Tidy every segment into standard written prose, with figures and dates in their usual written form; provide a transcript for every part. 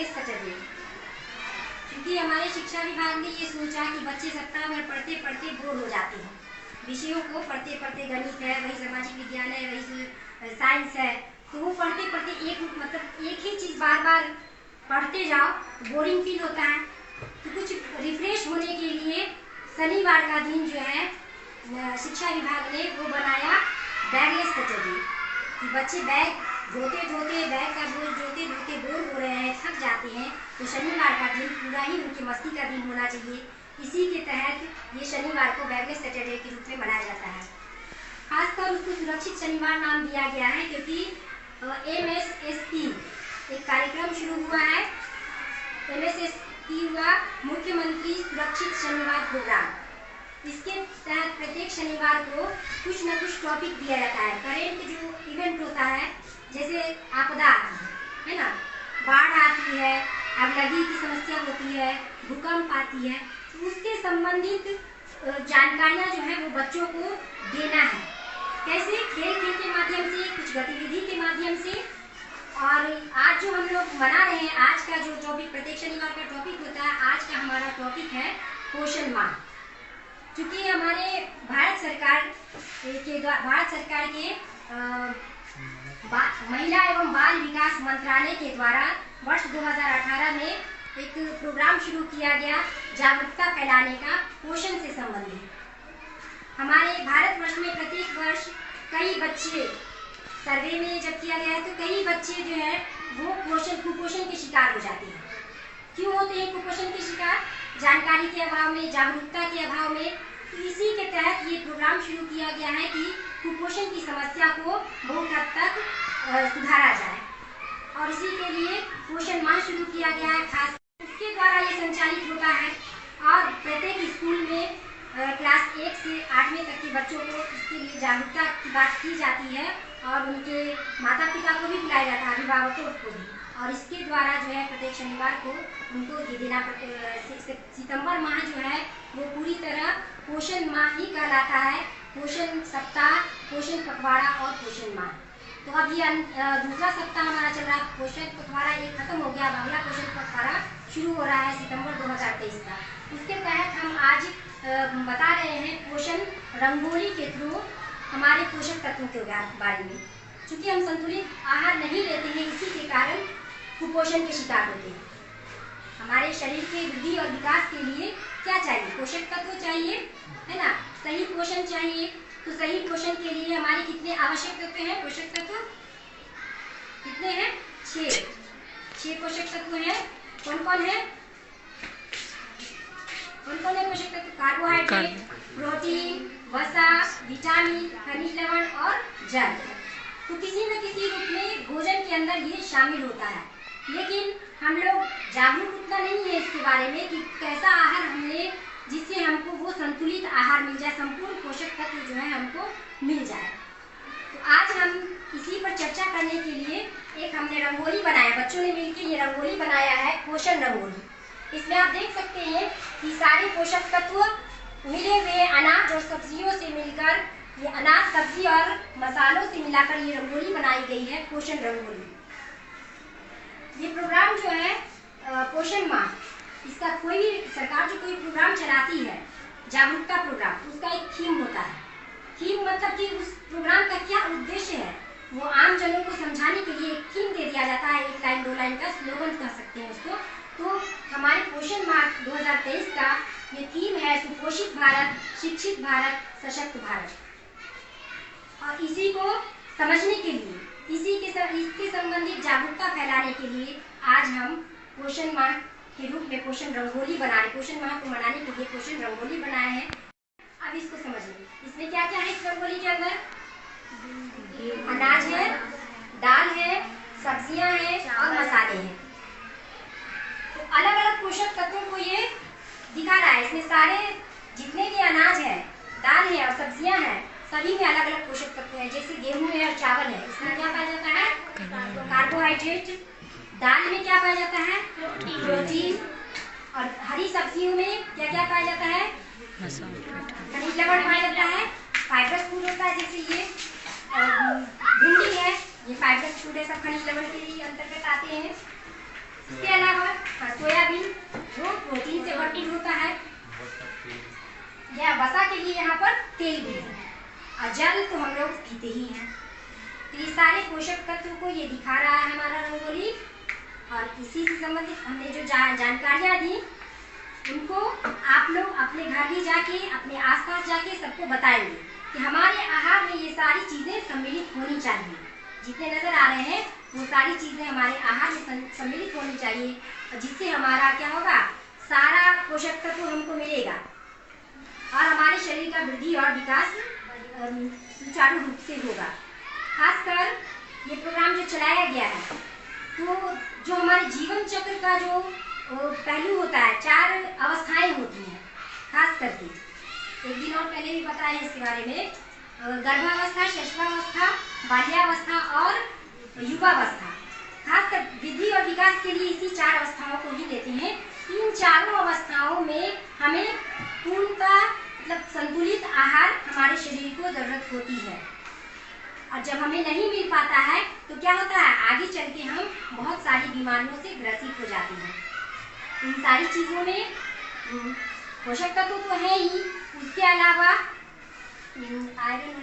Bagless Saturday. क्योंकि हमारे शिक्षा विभाग ने ये सोचा कि बच्चे सप्ताह भर पढ़ते पढ़ते बोर हो जाते हैं, विषयों को पढ़ते पढ़ते, गणित है, वही सामाजिक विज्ञान है, वही साइंस है, तो वो पढ़ते पढ़ते एक ही चीज़ बार बार पढ़ते जाओ तो बोरिंग फील होता है। तो कुछ रिफ्रेश होने के लिए शनिवार का दिन जो है शिक्षा विभाग ने वो बनाया बैगलेस सैटरडे, कि बच्चे बैग धोते धोते, बैग का बोझ धोते धोते बोर हो रहे हैं, थक जाते हैं, तो शनिवार का दिन पूरा ही उनकी मस्ती का दिन होना चाहिए। इसी के तहत ये शनिवार को बैगलेस सैटरडे के रूप में मनाया जाता है। खासकर उसको सुरक्षित शनिवार नाम दिया गया है क्योंकि MSSP एक कार्यक्रम शुरू हुआ है। MSSP हुआ मुख्यमंत्री सुरक्षित शनिवार प्रोग्राम। इसके तहत प्रत्येक शनिवार को कुछ न कुछ टॉपिक दिया जाता है। करेंट जो इवेंट होता है, जैसे आपदा है ना, बाढ़ आती है, आगलगी की समस्या होती है, भूकंप आती है, तो उससे संबंधित जानकारियाँ जो है वो बच्चों को देना है। कैसे? खेल खेल के माध्यम से, कुछ गतिविधि के माध्यम से। और आज जो हम लोग मना रहे हैं, आज का जो टॉपिक प्रत्येक शनिवार का टॉपिक होता है, आज का हमारा टॉपिक है पोषण माह। क्योंकि हमारे भारत सरकार के महिला एवं बाल विकास मंत्रालय के द्वारा वर्ष 2018 में एक प्रोग्राम शुरू किया गया जागरूकता फैलाने का पोषण से संबंधित। हमारे भारतवर्ष में प्रत्येक वर्ष कई बच्चे, सर्वे में जब किया गया है तो कई बच्चे जो है वो कुपोषण के शिकार हो जाते हैं। क्यों होते हैं कुपोषण के शिकार? जानकारी के अभाव में, जागरूकता के अभाव में। तो इसी के तहत ये प्रोग्राम शुरू किया गया है कि कुपोषण की समस्या को बहुत हद तक सुधारा जाए, और इसी के लिए पोषण माह शुरू किया गया है। खास उसके द्वारा ये संचालित होता है और प्रत्येक स्कूल में क्लास 1 से 8वीं तक के बच्चों को इसके लिए जागरूकता की बात की जाती है और उनके माता पिता को भी बुलाया जाता है, अभिभावकों को भी। और इसके द्वारा जो है प्रत्येक शनिवार को उनको ये देना, सितंबर माह जो है वो पूरी तरह पोषण माह ही कहलाता है। पोषण सप्ताह, पोषण पखवाड़ा और पोषण माह। तो अब ये दूसरा सप्ताह हमारा चल रहा है, पोषण पखवाड़ा ये खत्म हो गया, अब अगला पोषण पखवाड़ा शुरू हो रहा है सितंबर 2023 का। उसके तहत हम आज बता रहे हैं पोषण रंगोली के थ्रू हमारे पोषक तत्वों के बारे में। चूँकि हम संतुलित आहार नहीं लेते हैं, इसी के कारण कुपोषण के शिकार होते हैं। हमारे शरीर के वृद्धि और विकास के लिए क्या चाहिए? पोषक तत्व चाहिए, है ना, सही पोषण चाहिए। तो सही पोषण के लिए हमारे कितने आवश्यक तत्व हैं? पोषक तत्व कितने हैं? 6 पोषक तत्व हैं। कौन कौन है? कौन है पोषक तत्व? कार्बोहाइड्रेट, प्रोटीन, वसा, विटामिन, खनिज लवण और जल। तो किसी न किसी रूप में भोजन के अंदर ये शामिल होता है, लेकिन हम लोग जागरूक उतना नहीं है इसके बारे में कि कैसा आहार हमने, जिससे हमको वो संतुलित आहार मिल जाए, संपूर्ण पोषक तत्व जो है हमको मिल जाए। तो आज हम इसी पर चर्चा करने के लिए एक हमने रंगोली बनाया, बच्चों ने मिलकर ये रंगोली बनाया है, पोषण रंगोली। इसमें आप देख सकते हैं कि सारे पोषक तत्व मिले हुए अनाज और सब्जियों से मिलकर, ये अनाज, सब्जी और मसालों से मिलाकर ये रंगोली बनाई गई है, पोषण रंगोली। ये प्रोग्राम जो है पोषण माह, इसका कोई भी सरकार जो कोई प्रोग्राम चलाती है, जागरूकता प्रोग्राम, उसका एक थीम होता है। थीम मतलब कि उस प्रोग्राम का क्या उद्देश्य है, वो आम जनों को समझाने के लिए एक थीम दे दिया जाता है, 1 लाइन 2 लाइन का स्लोगन कह सकते हैं उसको। तो हमारे पोषण माह 2023 का ये थीम है सुपोषित भारत, शिक्षित भारत, सशक्त भारत। और इसी को समझने के लिए, इसके संबंधित जागरूकता फैलाने के लिए आज हम पोषण माह के रूप में पोषण रंगोली बनाए, पोषण माह को मनाने के लिए पोषण रंगोली बनाए हैं। अब इसको समझिए, इसमें क्या क्या है इस रंगोली के अंदर? अनाज है, दाल है, सब्जियां हैं और मसाले हैं। तो अलग अलग पोषक तत्वों को ये दिखा रहा है। इसमें सारे जितने भी अनाज है, दाल है और सब्जियां हैं, सभी में अलग अलग पोषक तत्व हैं। जैसे गेहूं है और चावल है, इसमें क्या पाया जाता है? कार्बोहाइड्रेट। दाल में क्या पाया जाता है? प्रोटीन। और हरी सब्जियों में क्या क्या पाया जाता है? खनिज लवण पाया जाता है। फाइबरस फूड होता है, जैसे ये भिंडी है, ये फाइबरस फूड है, सब खनिज लवण के लिए अंतर्गत आते हैं। इसके अलावा तेल भी है, और जल तो हम लोग पीते ही हैं। तो ये सारे पोषक तत्व को ये दिखा रहा है हमारा रंगोली। और इसी से संबंधित हमने जो जानकारियाँ दी उनको आप लोग अपने घर ही जाके, अपने आसपास जाके सबको बताएंगे कि हमारे आहार में ये सारी चीज़ें सम्मिलित होनी चाहिए। जितने नज़र आ रहे हैं वो सारी चीज़ें हमारे आहार में सम्मिलित होनी चाहिए, और जिससे हमारा क्या होगा, सारा पोषक तत्व हमको मिलेगा और हमारे शरीर का वृद्धि और विकास सुचारू रूप से होगा। खासकर ये प्रोग्राम जो चलाया गया है, तो जो हमारे जीवन चक्र का जो पहलू होता है, 4 अवस्थाएं होती हैं खास करके। एक दिन और पहले भी बताया है इसके बारे में, गर्भावस्था, शैशवावस्था, बाल्यावस्था और युवावस्था। खासकर वृद्धि और विकास के लिए इसी 4 अवस्थाओं को ही लेते हैं। इन चारों अवस्थाओं में हमें पूर्णतः मतलब संतुलित आहार हमारे शरीर को जरूरत होती है, और जब हमें नहीं मिल पाता है तो क्या होता है, आगे चल के हम बहुत सारी बीमारियों से ग्रसित हो जाते हैं। इन सारी चीज़ों में पोषक तत्व तो है ही, उसके अलावा आयरन,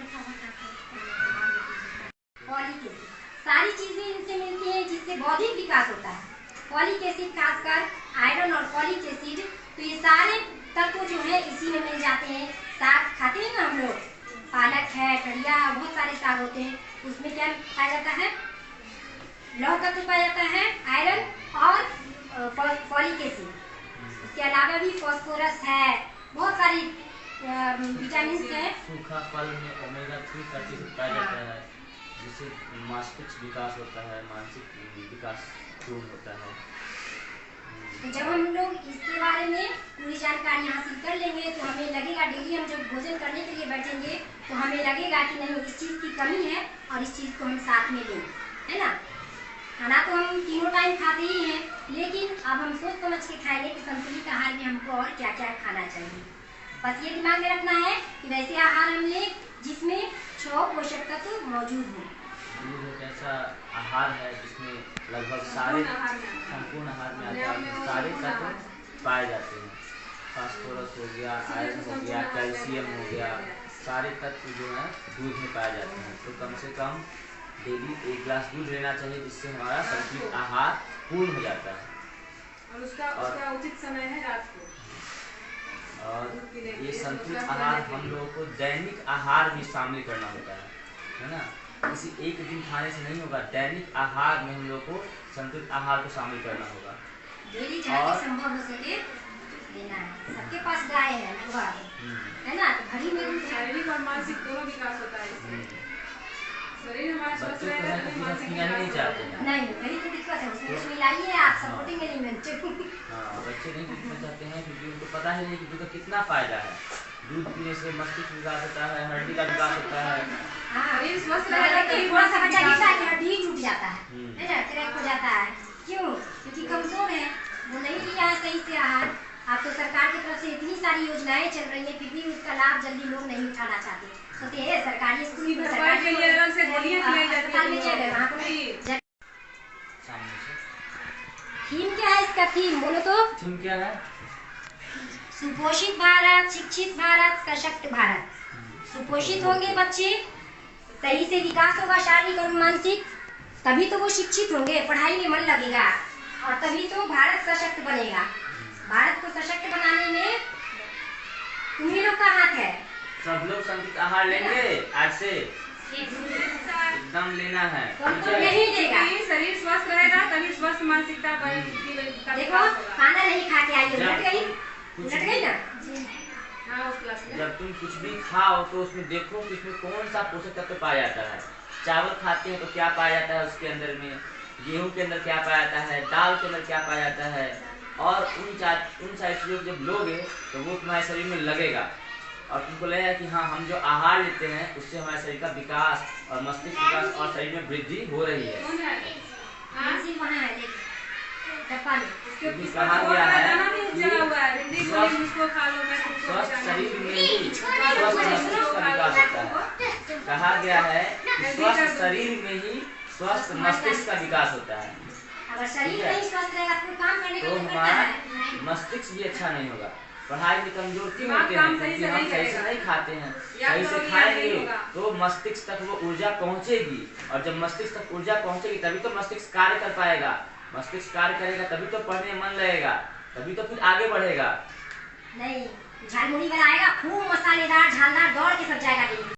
फॉलिक एसिड, सारी चीज़ें इनसे मिलती हैं जिससे बौद्धिक विकास होता है। फॉलिक एसिड, खासकर आयरन और फॉलिक एसिड, तो ये सारे तत्व जो है इसी में मिल जाते हैं। साग खाते हैं ना हम लोग, पालक है, ठरिया, बहुत सारे साग होते हैं, उसमें क्या पाया जाता है, लौह तत्व पाया जाता है, आयरन और फॉलिक एसिड। उसके अलावा भी फास्फोरस है, बहुत सारी विटामिन है। सूखा फल में ओमेगा 3 फैटी एसिड पाया जाता है, जिससे मस्तिष्क विकास होता है, मानसिक विकास पूर्ण होता है। तो जब हम लोग इसके बारे में पूरी जानकारी हासिल कर लेंगे तो हमें लगेगा, डेली हम जब भोजन करने के लिए बैठेंगे तो हमें लगेगा कि नहीं, इस चीज़ की कमी है और इस चीज़ को हम साथ में लें, है ना। खाना तो हम तीनों टाइम खाते ही हैं, लेकिन अब हम सोच समझ के खाएंगे कि संतुलित आहार में हमको और क्या क्या खाना चाहिए। बस ये दिमाग में रखना है कि वैसे आहार हम लें जिसमें 6 पोषक तत्व मौजूद हों। दूध एक ऐसा आहार है जिसमें लगभग सारे संपूर्ण आहार में आता है, सारे तत्व पाए जाते हैं। फास्फोरस हो गया, आयरन हो गया, कैल्शियम हो गया, सारे तत्व जो है दूध में पाए जाते हैं। तो कम से कम डेली 1 गिलास दूध लेना चाहिए, जिससे हमारा संतुलित आहार पूर्ण हो जाता है। और उसका उचित समय है रात को। और ये संतुलित आहार हम लोगों को दैनिक आहार में शामिल करना होता है ना। किसी एक दिन खाने से नहीं होगा, दैनिक आहार में हम लोग को संतुलित आहार को शामिल करना होगा। और संभव हो सके लेना है। सबके पास गाय है ना, तो घड़ी में शारीरिक और मानसिक दोनों विकास होता है इससे। शरीर हमारा स्वस्थ रहेगा तो मानसिक नहीं चाहते हैं। नहीं, घड़ी तो दिक्कत है, उसमें मिलाइए आप सपोर्टिंग एलिमेंट। हाँ, बच्चे नहीं पीना चाहते हैं क्योंकि उनको पता ही नहीं कि दूध का कितना फायदा है। दूध पीने से मस्तिष्क विकास होता है, हड्डी का विकास होता है। शरीर स्वस्थ रहेगा तो थोड़ा सा बच्चा गिरता है, हड्डी टूट जाता है ना, क्रैक हो जाता है। क्यों? क्योंकि कमजोर है, वो नहीं लिया है सही से आहार। अब तो सरकार की तरफ से इतनी सारी योजनाएं चल रही हैं, फिर भी उसका लाभ जल्दी लोग नहीं उठाना चाहते। तो ये सरकारी स्कूल में सरकार के लिए अलग से गोलियां खिलाई जाती हैं। में चल रहे वहाँ पर थीम क्या है इसका? थीम बोलो तो। थीम क्या है? सुपोषित भारत, शिक्षित भारत, सशक्त भारत। सुपोषित होंगे बच्चे, सही से विकास होगा शारीरिक और मानसिक, तभी तो वो शिक्षित होंगे, पढ़ाई में मन लगेगा, और तभी तो भारत सशक्त बनेगा। भारत को सशक्त बनाने में तुम्ही लोग का हाथ है। सब लोग संतुलित आहार लेंगे आज से, एकदम लेना है। नहीं देगा, शरीर स्वस्थ रहेगा तभी स्वस्थ मानसिकता बनेगी। देखो खाना नहीं खा के आई हो, उलट गई ना। जब तुम कुछ भी खाओ तो उसमें देखो कि उसमें कौन सा पोषक तत्व पाया जाता है। चावल खाते हैं तो क्या पाया जाता है उसके अंदर में, गेहूं के अंदर क्या पाया जाता है, दाल के अंदर क्या पाया जाता है, और उन सारी चीज़ों को जब लोगे तो वो तुम्हारे शरीर में लगेगा, और तुमको लगेगा कि हाँ, हम जो आहार लेते हैं उससे हमारे शरीर का विकास और मस्तिष्क विकास और शरीर में वृद्धि हो रही है। कहा गया है स्वस्थ शरीर में ही स्वस्थ मस्तिष्क का विकास होता है। कहा गया है कि स्वस्थ शरीर में ही स्वस्थ मस्तिष्क का विकास होता है। अगर शरीर नहीं स्वस्थ रहेगा तो काम करने तो हमारा मस्तिष्क भी अच्छा नहीं होगा। पढ़ाई में कमजोर क्यों दिमाग होते काम हैं? सही से क्योंकि हम नहीं सही से करेगा। नहीं खाते हैं। याद सही से करोगे, याद नहीं खाएंगे होगा। तो मस्तिष्क तक वो ऊर्जा पहुंचेगी, और जब मस्तिष्क तक ऊर्जा पहुंचेगी तभी तो मस्तिष्क कार्य कर पाएगा। मस्तिष्क कार्य करेगा तभी तो पढ़ने में मन लगेगा, तभी तो फिर आगे बढ़ेगा। नहीं, झालमुड़ी बनाएगा खूब मसालेदार झालदार, दौड़ के सब जाएगा।